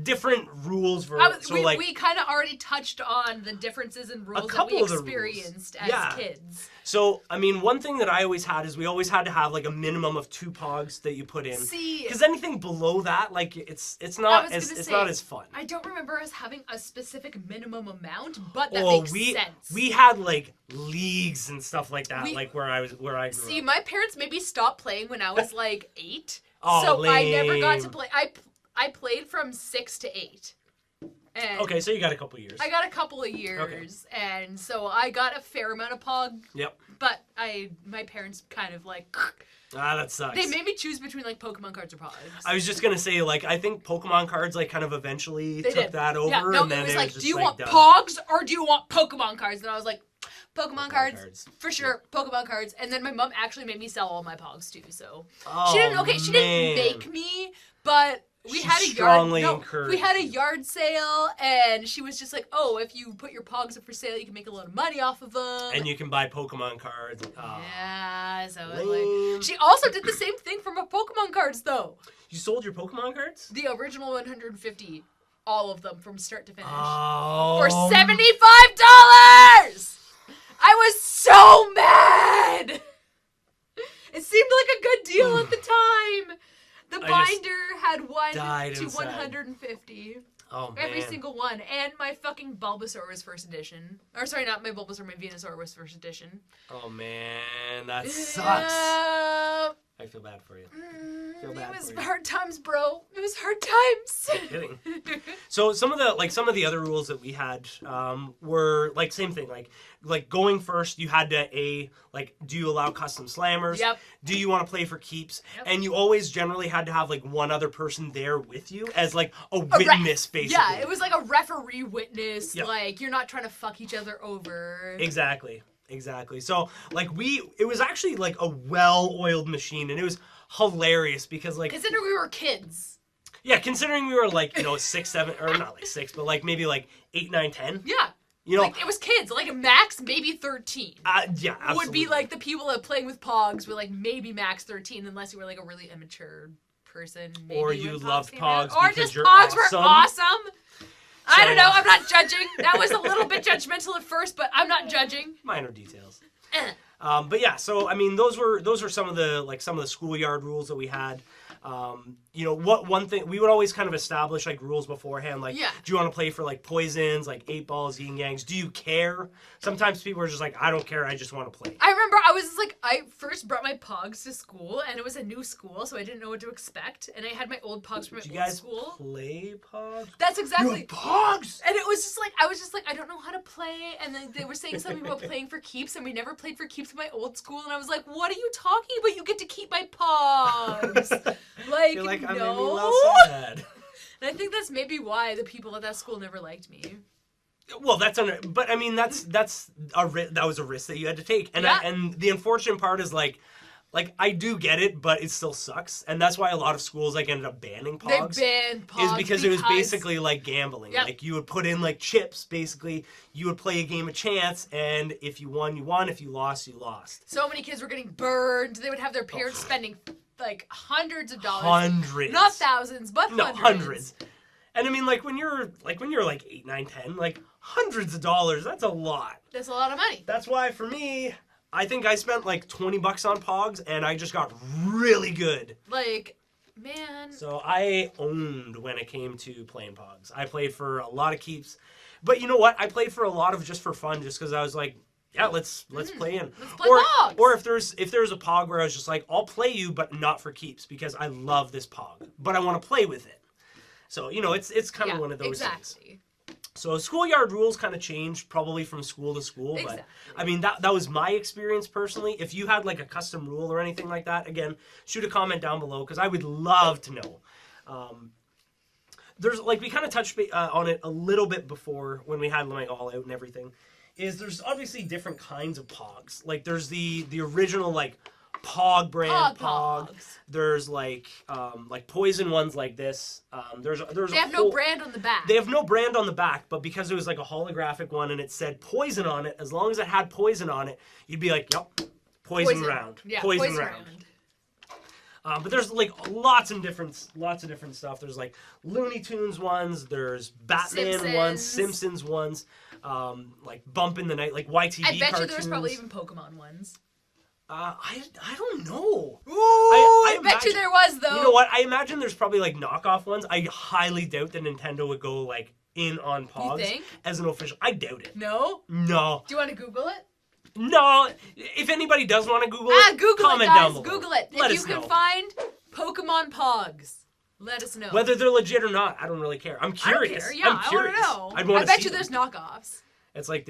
different rules for we kind of already touched on the differences in rules that we experienced as kids. So I mean, one thing that I always had is we always had to have a minimum of 2 Pogs that you put in. Because anything below that, it's not as fun. I don't remember us having a specific minimum amount, but that makes sense. We had leagues and stuff like that, where I grew up. My parents made me stop playing when I was 8. Oh, so lame. I never got to play. I played from 6 to 8. And okay, so you got a couple years. I got a couple of years, and so I got a fair amount of Pog. Yep. But my parents kind of that sucks. They made me choose between Pokemon cards or Pogs. I was just gonna say I think Pokemon cards kind of eventually took that over. Yeah, no, and then it was just do you want done. Pogs or do you want Pokemon cards? And I was like, Pokemon cards for sure. Yeah. Pokemon cards. And then my mom actually made me sell all my Pogs too. So she didn't make me, but we had a yard sale, and she was just like, oh, if you put your Pogs up for sale, you can make a lot of money off of them. And you can buy Pokemon cards. Yeah, so she also did the same thing for my Pokemon cards, though. You sold your Pokemon cards? The original 150, all of them from start to finish, for $75. I was so mad. It seemed like a good deal at the time. The binder had 1 to 150. Oh, man. Every single one. And my fucking Bulbasaur was first edition. Or sorry, not my Bulbasaur, my Venusaur was first edition. Oh, man. That sucks. I feel bad for you. It was hard times, bro. It was hard times. I'm kidding. So some of the other rules that we had were same thing. Going first, you had to do you allow custom slammers? Yep. Do you want to play for keeps? Yep. And you always generally had to have one other person there with you as a witness, basically. Yeah, it was like a referee witness. Yep. You're not trying to fuck each other over. Exactly. So it was actually a well-oiled machine, and it was hilarious because considering we were kids. Yeah, considering we were 6, 7, or not 6, but maybe 8, 9, 10. Yeah. You know, like it was kids, like max maybe 13. Yeah, absolutely. Would be like the people that playing with Pogs were like maybe max 13, unless you were like a really immature person. Maybe or you loved Pogs or because just you're Pogs awesome. were awesome. I don't know. I'm not judging. That was a little bit judgmental at first, but I'm not judging. Minor details. But yeah, so I mean, those were some of the schoolyard rules that we had. You know, one thing we would always kind of establish like rules beforehand, like, do you want to play for like poisons, like 8 balls, yin yangs? Do you care? Sometimes people are just like, I don't care, I just want to play. I remember I first brought my Pogs to school, and it was a new school, so I didn't know what to expect, and I had my old Pogs from my old school. Do you guys play Pogs? That's exactly. You Pogs! And it was just like, I was just like, I don't know how to play, and then they were saying something about playing for keeps, and we never played for keeps in my old school, and I was like, what are you talking about? You get to keep my Pogs. Like, You're like, no. I made me less sad. And I think that's maybe why the people at that school never liked me. Well, but I mean, that was a risk that you had to take, and and the unfortunate part is like I do get it, but it still sucks, and that's why a lot of schools like ended up banning Pogs. They banned Pogs is because it was basically like gambling. Like you would put in like chips, basically. You would play a game of chance, and if you won, you won. If you lost, you lost. So many kids were getting burned. They would have their parents spending like hundreds of dollars. Hundreds. Not thousands, but hundreds. No, hundreds. And I mean, like when you're like 8, 9, 10, like hundreds of dollars, that's a lot. That's a lot of money. That's why for me, I think I spent like $20 on Pogs, and I just got really good. Like, man. So I owned when it came to playing Pogs. I played for a lot of keeps, but you know what? I played for a lot of just for fun, just because I was like, yeah, let's play in. Let's play Pogs. Or if there's a Pog where I was just like, I'll play you, but not for keeps, because I love this Pog, but I want to play with it. So, you know, it's kind of one of those things. So schoolyard rules kind of changed probably from school to school, but I mean, that was my experience personally. If you had like a custom rule or anything like that, again, shoot a comment down below, because I would love to know. There's like, we kind of touched on it a little bit before when we had like All Out and everything, is there's obviously different kinds of Pogs. Like there's the original like Pog brand Pogs. There's like poison ones like this. There's they have no brand on the back. They have no brand on the back, but because it was like a holographic one and it said poison on it, as long as it had poison on it, you'd be like, yep, poison round. Yeah, poison round. But there's like lots of different stuff. There's like Looney Tunes ones. There's Batman ones, Simpsons ones. Like Bump in the Night, like YTV I bet cartoons. you there was probably even Pokemon ones. I don't know. Ooh, I bet you there was, though. You know what? I imagine there's probably like knockoff ones. I highly doubt that Nintendo would go like in on Pogs as an official. I doubt it. No? No. Do you want to Google it? No. If anybody does want to Google it, comment down below. Google it. Let if us you know. can find Pokemon Pogs, let us know. Whether they're legit or not, I don't really care. I'm curious. I don't care. Yeah, I want to know. I bet you there's knockoffs. It's like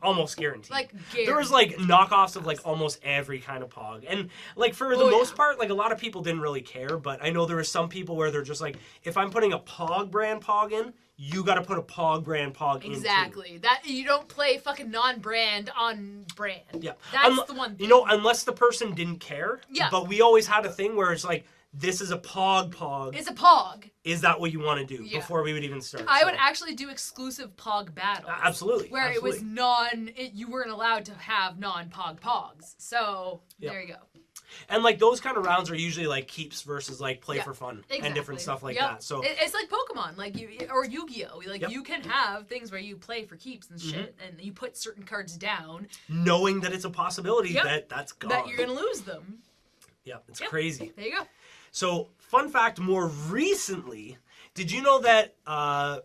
almost guaranteed. Like there was like knockoffs of like almost every kind of Pog, and like for the most part, like a lot of people didn't really care. But I know there were some people where they're just like, if I'm putting a Pog brand Pog in, you got to put a Pog brand Pog in. Exactly. That you don't play fucking non-brand on brand. Yeah, that's the one thing. You know, unless the person didn't care. Yeah. But we always had a thing where it's like, this is a Pog. It's a Pog. Is that what you want to do before we would even start? I would actually do exclusive Pog battles. Absolutely. Where it was you weren't allowed to have non-Pog Pogs. So there you go. And like those kind of rounds are usually like keeps versus like play for fun and different stuff like that. So it's like Pokemon, like or Yu-Gi-Oh. Like you can have things where you play for keeps and shit, and you put certain cards down, knowing that it's a possibility that's gone. That you're gonna lose them. Yeah, it's crazy. There you go. So, fun fact, more recently, did you know that, I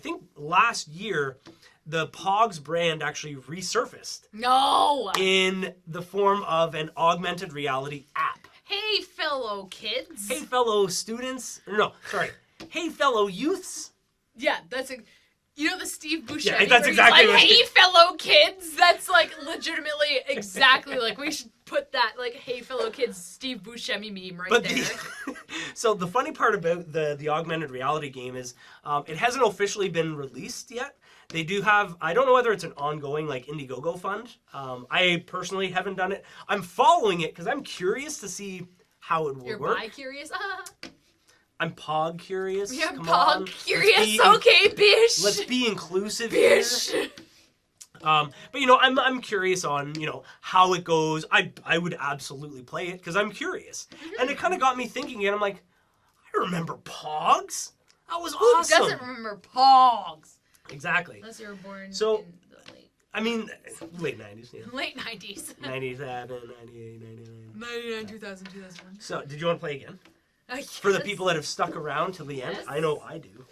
think last year, the Pogs brand actually resurfaced? No! In the form of an augmented reality app. Hey, fellow kids. Hey, fellow students. No, sorry. Hey, fellow youths. Yeah, that's you know the Steve Buscemi. Yeah, that's exactly like, hey, fellow kids. That's like legitimately exactly like we should put that like hey, fellow kids, Steve Buscemi meme right there. So the funny part about the augmented reality game is it hasn't officially been released yet. They do have, I don't know whether it's an ongoing like Indiegogo fund. I personally haven't done it. I'm following it because I'm curious to see how it will work. You're bi-curious? I'm pog curious. Yeah, Come pog on. curious. Okay, bish. Let's be inclusive bish. here. But you know, I'm curious on, you know, how it goes. I would absolutely play it because I'm curious. And it kind of got me thinking, and I'm like, I remember Pogs. That was awesome. Who doesn't remember Pogs? Exactly. Unless you were born So, in the late... I mean, late 90s, yeah. Late 90s. 97, 98, 99. 99, 2000, 2001. So, did you want to play again? For the people that have stuck around till the end, Yes. I know I do.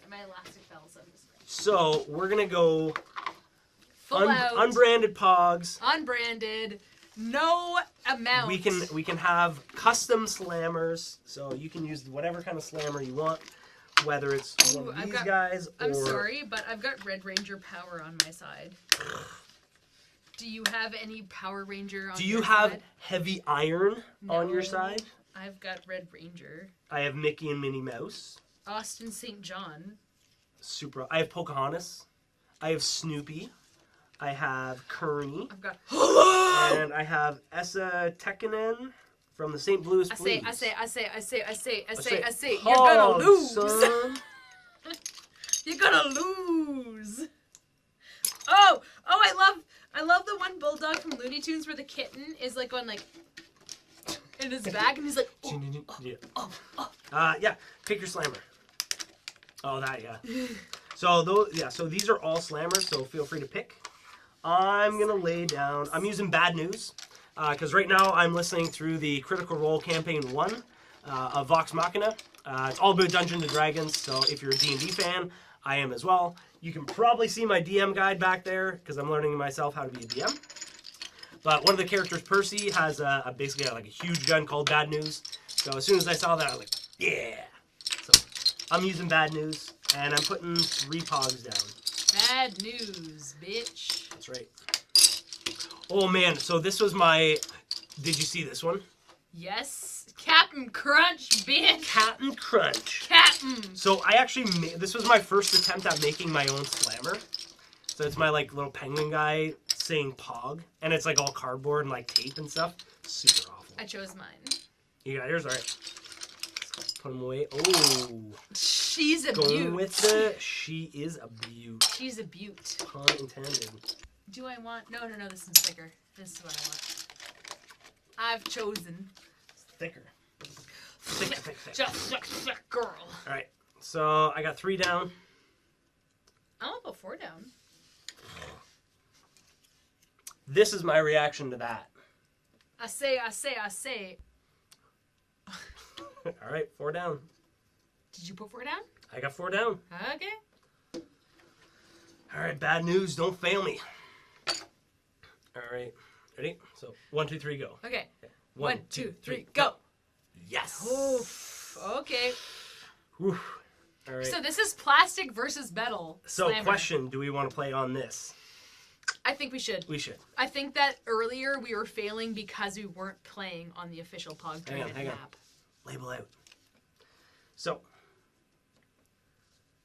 My elastic fell, so I'm just... So, we're going to go Full out. unbranded Pogs. Unbranded. No amount. We can have custom slammers, so you can use whatever kind of slammer you want, whether it's one of these guys or... I'm sorry, but I've got Red Ranger power on my side. Do you have any Power Ranger on your side? Do you have Heavy Iron on your side? I've got Red Ranger. I have Mickey and Minnie Mouse. Austin St. John. I have Pocahontas. I have Snoopy. I have Kearney. I've got and I have Essa Tekkanen from the St. Louis Blues. I say, you're Pog, gonna lose. Son. You're gonna lose. Oh, I love the one bulldog from Looney Tunes where the kitten is like on like in his bag and he's like, yeah, pick your slammer. Oh, that, yeah. So these are all slammers, so feel free to pick. I'm gonna lay down. I'm using Bad News because right now I'm listening through the Critical Role Campaign 1 of Vox Machina. It's all about Dungeons and Dragons, so if you're a D&D fan, I am as well. You can probably see my DM guide back there because I'm learning myself how to be a DM. But one of the characters, Percy, has basically like a huge gun called Bad News. So as soon as I saw that, I was like, yeah. So I'm using Bad News, and I'm putting 3 Pogs down. Bad news, bitch. That's right. Oh man, so this was my... Did you see this one? Yes. Captain Crunch, bitch. Captain Crunch. Captain. So I actually this was my first attempt at making my own slammer. So it's my like little penguin guy saying Pog, and it's like all cardboard and like tape and stuff. Super awful. I chose mine. You got yours? All right. Put them away. Oh. She's a Going beaut. with the she is a beaut. She's a beaut. Pun intended. Do I want... No, this is thicker. This is what I want. I've chosen. Thicker. Thick. Just thick, girl. All right. So I got 3 down. I'll put 4 down. This is my reaction to that. I say. All right, 4 down. Did you put 4 down? I got 4 down. Okay. All right, Bad News. Don't fail me. All right. Ready? So 1, 2, 3, go. Okay. 1, 2, 3, go. Yes. Oof. Okay. Whew. All right. So this is plastic versus metal. So slammer. question, do we want to play on this? I think we should. We should. I think that earlier we were failing because we weren't playing on the official pog-themed Hang on. map. Label out. So.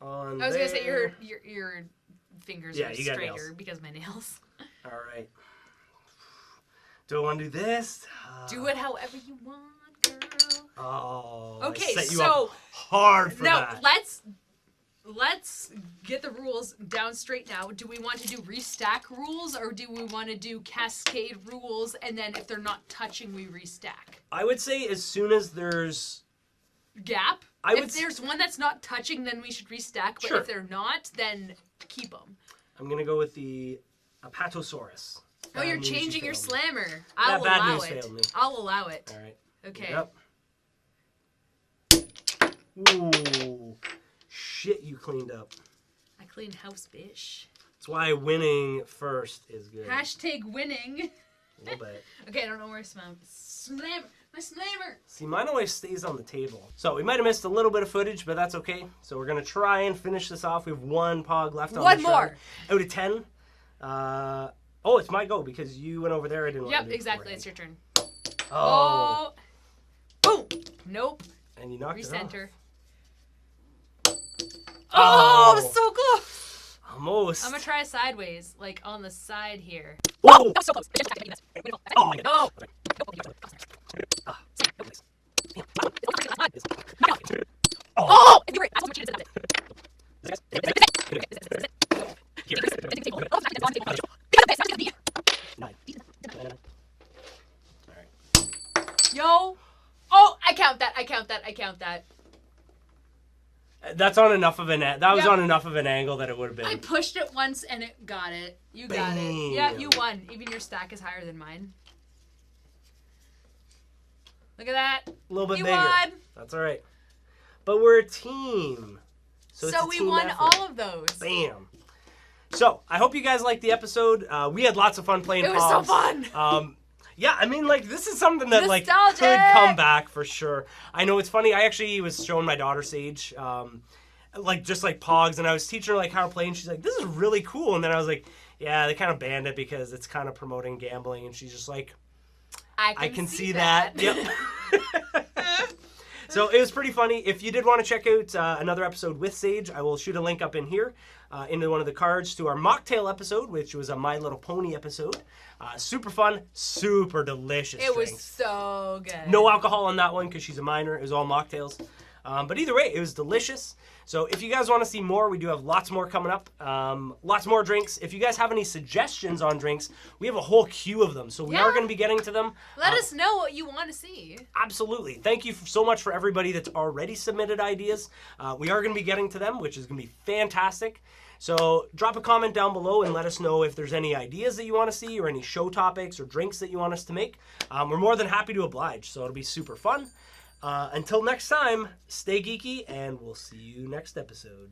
On I was there. gonna say your fingers are you got straighter nails. because of my nails. All right. Do I want to do this? Do it however you want, girl. Oh. Okay, I set you so up hard for that. let's get the rules down straight now. Do we want to do restack rules or do we want to do cascade rules and then if they're not touching we restack? I would say as soon as there's Gap? If there's one that's not touching, then we should restack. But Sure. if they're not, then keep them. I'm gonna go with the Apatosaurus. Oh, Bad you're News, changing you your failed me. slammer. I'll Bad allow News it. failed me. I'll allow it. All right. Okay. Yep. Ooh. Shit, you cleaned up. I clean house, bitch. That's why winning first is good. Hashtag winning. A little bit. Okay, I don't know where slammer. My slammer. See, mine always stays on the table. So we might have missed a little bit of footage, but that's okay. So we're gonna try and finish this off. We have 1 Pog left on One the more. Out of 10. Oh, it's my go because you went over there. I didn't want to Yep, do it exactly. beforehand. It's your turn. Oh. Boom. Nope. And you knocked Recenter. it off. Oh, so close. Almost. I'm gonna try sideways, like on the side here. Whoa! That was so close. Oh my god. Oh. Yo. Oh, I count that. That's on enough of an. That was on enough of an angle that it would have been. I pushed it once and it got it. You got it. Yeah, you won. Even your stack is higher than mine. Look at that. A little bit you bigger. Won. That's all right. But we're a team. So we won all of those. Bam. So I hope you guys liked the episode. We had lots of fun playing. It was so fun. Yeah, I mean, like, this is something that, like, Nostalgic. could come back for sure. I know it's funny. I actually was showing my daughter Sage, just POGs, and I was teaching her, like, how to play, and she's like, this is really cool. And then I was like, yeah, they kind of banned it because it's kind of promoting gambling. And she's just like, I can see that. Yep. So it was pretty funny. If you did want to check out another episode with Sage, I will shoot a link up in here into one of the cards to our mocktail episode, which was a My Little Pony episode. Super fun, super delicious It drinks. was so good. No alcohol on that one because she's a minor. It was all mocktails. But either way, it was delicious. So if you guys want to see more, we do have lots more coming up. Lots more drinks. If you guys have any suggestions on drinks, we have a whole queue of them. So we are going to be getting to them. Let us know what you want to see. Absolutely. Thank you so much for everybody that's already submitted ideas. We are going to be getting to them, which is going to be fantastic. So drop a comment down below and let us know if there's any ideas that you want to see or any show topics or drinks that you want us to make. We're more than happy to oblige, so it'll be super fun. Until next time, stay geeky, and we'll see you next episode.